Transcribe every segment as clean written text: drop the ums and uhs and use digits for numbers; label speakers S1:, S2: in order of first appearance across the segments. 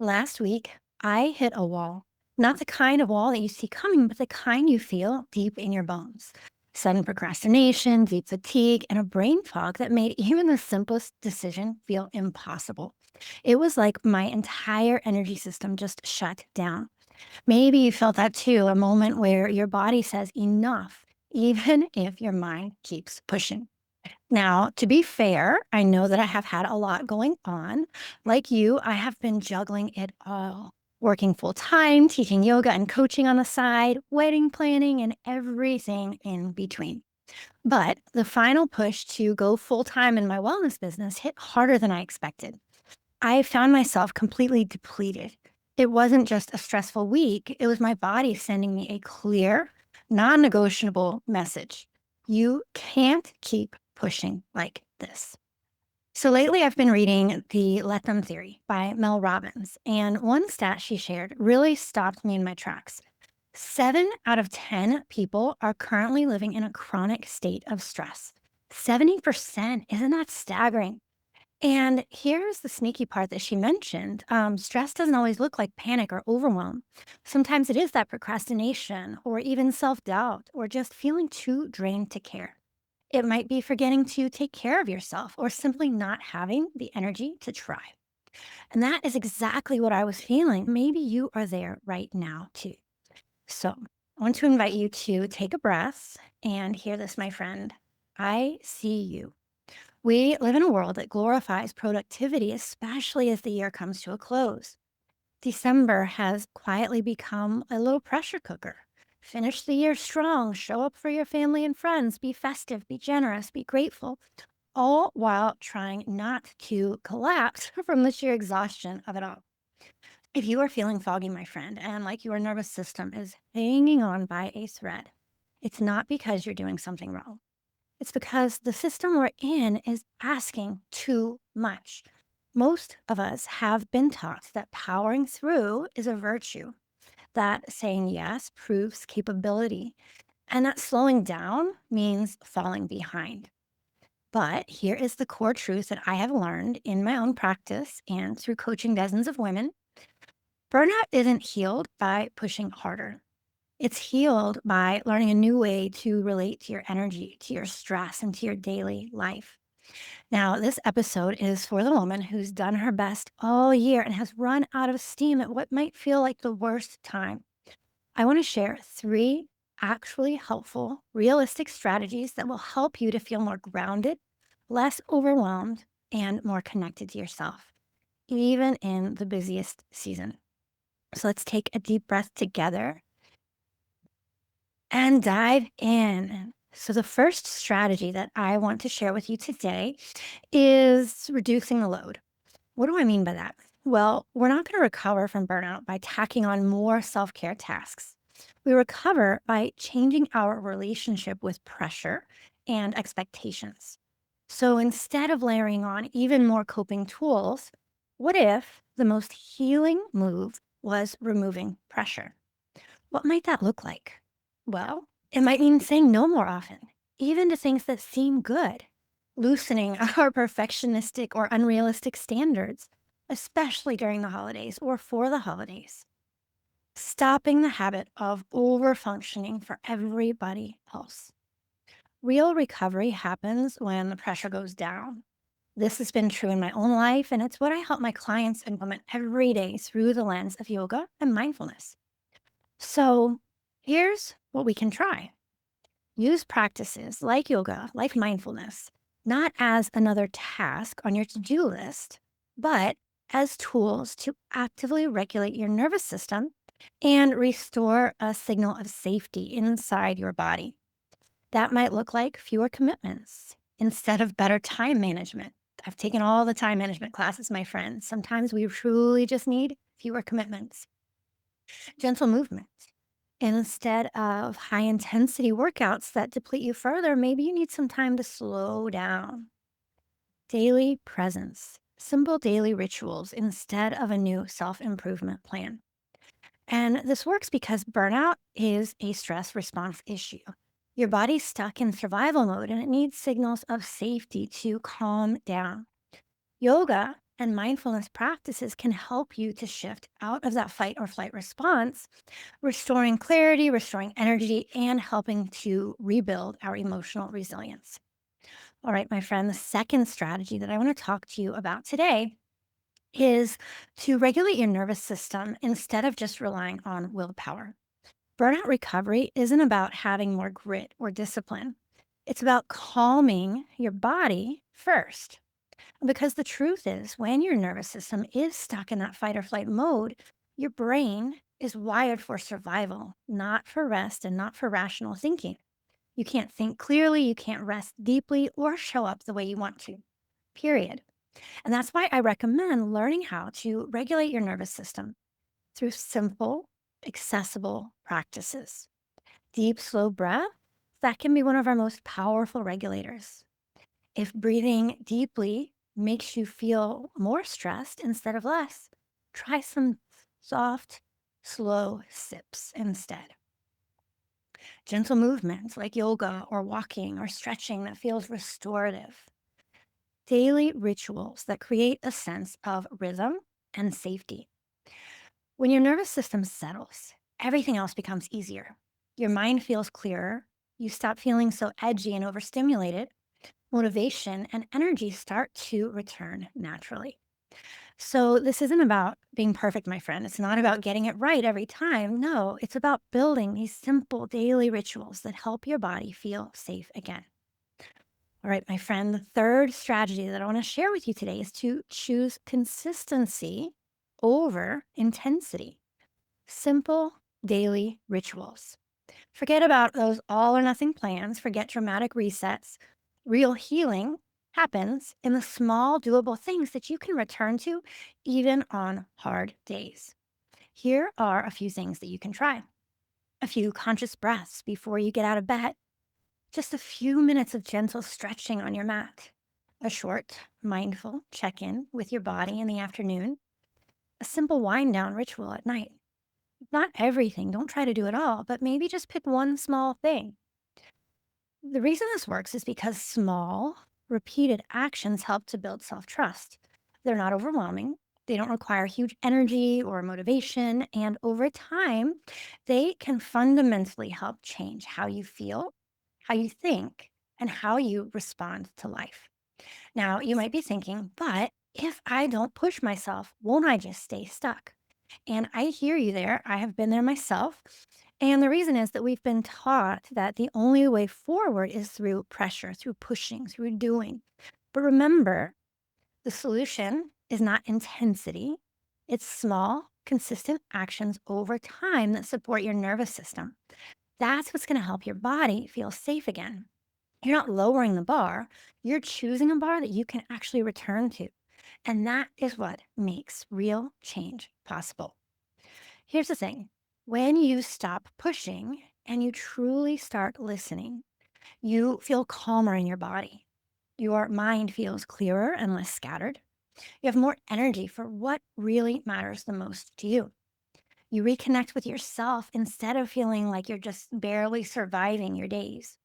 S1: Last week, I hit a wall. Not the kind of wall that you see coming, but the kind you feel deep in your bones. Sudden procrastination, deep fatigue, and a brain fog that made even the simplest decision feel impossible. It was like my entire energy system just shut down. Maybe you felt that too, a moment where your body says enough, even if your mind keeps pushing. Now, to be fair, I know that I have had a lot going on. Like you, I have been juggling it all, working full time, teaching yoga and coaching on the side, wedding planning, and everything in between. But the final push to go full time in my wellness business hit harder than I expected. I found myself completely depleted. It wasn't just a stressful week, it was my body sending me a clear, non negotiable message. You can't keep pushing like this. So lately, I've been reading The Let Them Theory by Mel Robbins, and one stat she shared really stopped me in my tracks. 7 out of 10 people are currently living in a chronic state of stress. 70%, isn't that staggering? And here's the sneaky part that she mentioned. Stress doesn't always look like panic or overwhelm. Sometimes it is that procrastination or even self doubt or just feeling too drained to care. It might be forgetting to take care of yourself or simply not having the energy to try. And that is exactly what I was feeling. Maybe you are there right now too. So I want to invite you to take a breath and hear this, my friend. I see you. We live in a world that glorifies productivity, especially as the year comes to a close. December has quietly become a little pressure cooker. Finish the year strong, show up for your family and friends, be festive, be generous, be grateful, all while trying not to collapse from the sheer exhaustion of it all. If you are feeling foggy, my friend, and like your nervous system is hanging on by a thread, it's not because you're doing something wrong. It's because the system we're in is asking too much. Most of us have been taught that powering through is a virtue, that saying yes proves capability, and that slowing down means falling behind. But here is the core truth that I have learned in my own practice and through coaching dozens of women. Burnout isn't healed by pushing harder. It's healed by learning a new way to relate to your energy, to your stress, and to your daily life. Now, this episode is for the woman who's done her best all year and has run out of steam at what might feel like the worst time. I want to share 3 actually helpful, realistic strategies that will help you to feel more grounded, less overwhelmed, and more connected to yourself, even in the busiest season. So let's take a deep breath together and dive in. So, the first strategy that I want to share with you today is reducing the load. What do I mean by that? Well, we're not going to recover from burnout by tacking on more self care tasks. We recover by changing our relationship with pressure and expectations. So, instead of layering on even more coping tools, what if the most healing move was removing pressure? What might that look like? Well, it might mean saying no more often, even to things that seem good, loosening our perfectionistic or unrealistic standards, especially during the holidays or for the holidays, stopping the habit of over functioning for everybody else. Real recovery happens when the pressure goes down. This has been true in my own life, and it's what I help my clients implement every day through the lens of yoga and mindfulness. So here's what we can try. Use practices like yoga, like mindfulness, not as another task on your to do list, but as tools to actively regulate your nervous system and restore a signal of safety inside your body. That might look like fewer commitments instead of better time management. I've taken all the time management classes, my friends. Sometimes we truly just need fewer commitments. Gentle movement. Instead of high intensity workouts that deplete you further, maybe you need some time to slow down. Daily presence, simple daily rituals instead of a new self improvement plan. And this works because burnout is a stress response issue. Your body's stuck in survival mode and it needs signals of safety to calm down. Yoga And mindfulness practices can help you to shift out of that fight or flight response, restoring clarity, restoring energy, and helping to rebuild our emotional resilience. All right, my friend, the second strategy that I want to talk to you about today is to regulate your nervous system instead of just relying on willpower. Burnout recovery isn't about having more grit or discipline. It's about calming your body first. Because the truth is, when your nervous system is stuck in that fight or flight mode, your brain is wired for survival, not for rest and not for rational thinking. You can't think clearly, you can't rest deeply, or show up the way you want to, period. And that's why I recommend learning how to regulate your nervous system through simple, accessible practices. Deep, slow breath, that can be one of our most powerful regulators. If breathing deeply makes you feel more stressed instead of less, try some soft, slow sips instead. Gentle movements like yoga or walking or stretching that feels restorative. Daily rituals that create a sense of rhythm and safety. When your nervous system settles, everything else becomes easier. Your mind feels clearer. You stop feeling so edgy and overstimulated. Motivation and energy start to return naturally. So, this isn't about being perfect, my friend. It's not about getting it right every time. No, it's about building these simple daily rituals that help your body feel safe again. All right, my friend, the third strategy that I want to share with you today is to choose consistency over intensity. Simple daily rituals. Forget about those all or nothing plans, forget dramatic resets. Real healing happens in the small, doable things that you can return to even on hard days. Here are a few things that you can try: a few conscious breaths before you get out of bed, just a few minutes of gentle stretching on your mat, a short, mindful check in with your body in the afternoon, a simple wind down ritual at night. Not everything, don't try to do it all, but maybe just pick one small thing. The reason this works is because small, repeated actions help to build self trust. They're not overwhelming, they don't require huge energy or motivation, and over time, they can fundamentally help change how you feel, how you think, and how you respond to life. Now, you might be thinking, but if I don't push myself, won't I just stay stuck? And I hear you there. I have been there myself. And the reason is that we've been taught that the only way forward is through pressure, through pushing, through doing. But remember, the solution is not intensity, it's small, consistent actions over time that support your nervous system. That's what's going to help your body feel safe again. You're not lowering the bar, you're choosing a bar that you can actually return to. And that is what makes real change possible. Here's the thing: when you stop pushing and you truly start listening, you feel calmer in your body. Your mind feels clearer and less scattered. You have more energy for what really matters the most to you. You reconnect with yourself instead of feeling like you're just barely surviving your days.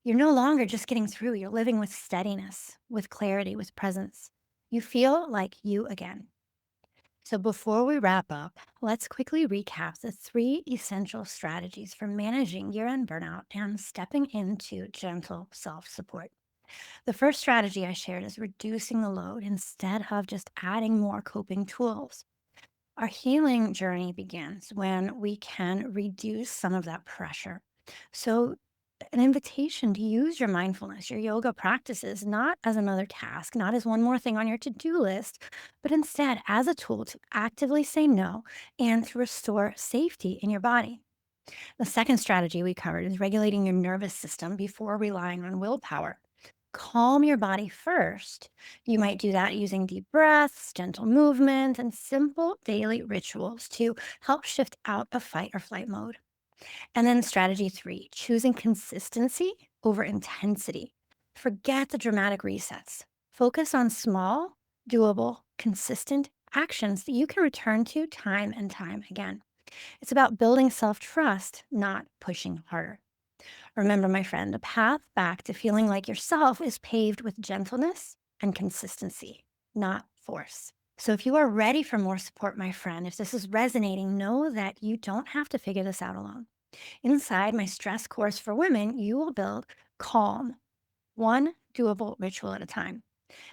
S1: You're no longer just getting through, you're living with steadiness, with clarity, with presence. You feel like you again. So, before we wrap up, let's quickly recap the three essential strategies for managing year end burnout and stepping into gentle self support. The first strategy I shared is reducing the load instead of just adding more coping tools. Our healing journey begins when we can reduce some of that pressure. So, an invitation to use your mindfulness, your yoga practices, not as another task, not as one more thing on your to do list, but instead as a tool to actively say no and to restore safety in your body. The second strategy we covered is regulating your nervous system before relying on willpower. Calm your body first. You might do that using deep breaths, gentle movement, and simple daily rituals to help shift out of fight or flight mode. And then strategy three, choosing consistency over intensity. Forget the dramatic resets. Focus on small, doable, consistent actions that you can return to time and time again. It's about building self trust, not pushing harder. Remember, my friend, the path back to feeling like yourself is paved with gentleness and consistency, not force. So if you are ready for more support, my friend, if this is resonating, know that you don't have to figure this out alone. Inside my stress course for women, you will build calm, one doable ritual at a time.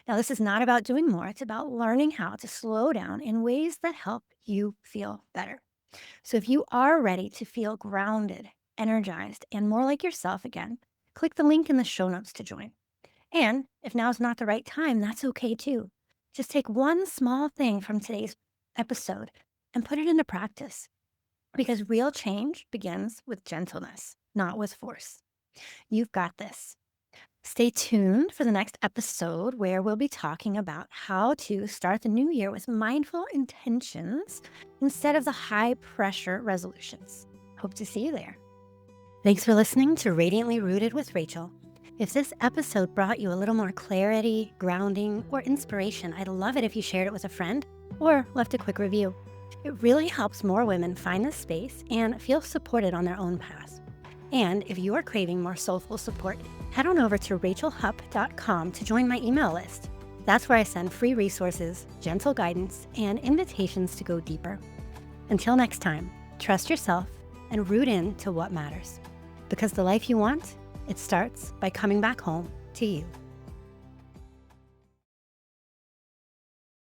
S1: Now, this is not about doing more, it's about learning how to slow down in ways that help you feel better. So, if you are ready to feel grounded, energized, and more like yourself again, click the link in the show notes to join. And if now's not the right time, that's okay too. Just take one small thing from today's episode and put it into practice because real change begins with gentleness, not with force. You've got this. Stay tuned for the next episode where we'll be talking about how to start the new year with mindful intentions instead of the high pressure resolutions. Hope to see you there. Thanks for listening to Radiantly Rooted with Rachel. If this episode brought you a little more clarity, grounding, or inspiration, I'd love it if you shared it with a friend or left a quick review. It really helps more women find this space and feel supported on their own path. And if you are craving more soulful support, head on over to rachelhupp.com to join my email list. That's where I send free resources, gentle guidance, and invitations to go deeper. Until next time, trust yourself and root in to what matters. Because the life you want, it starts by coming back home to you.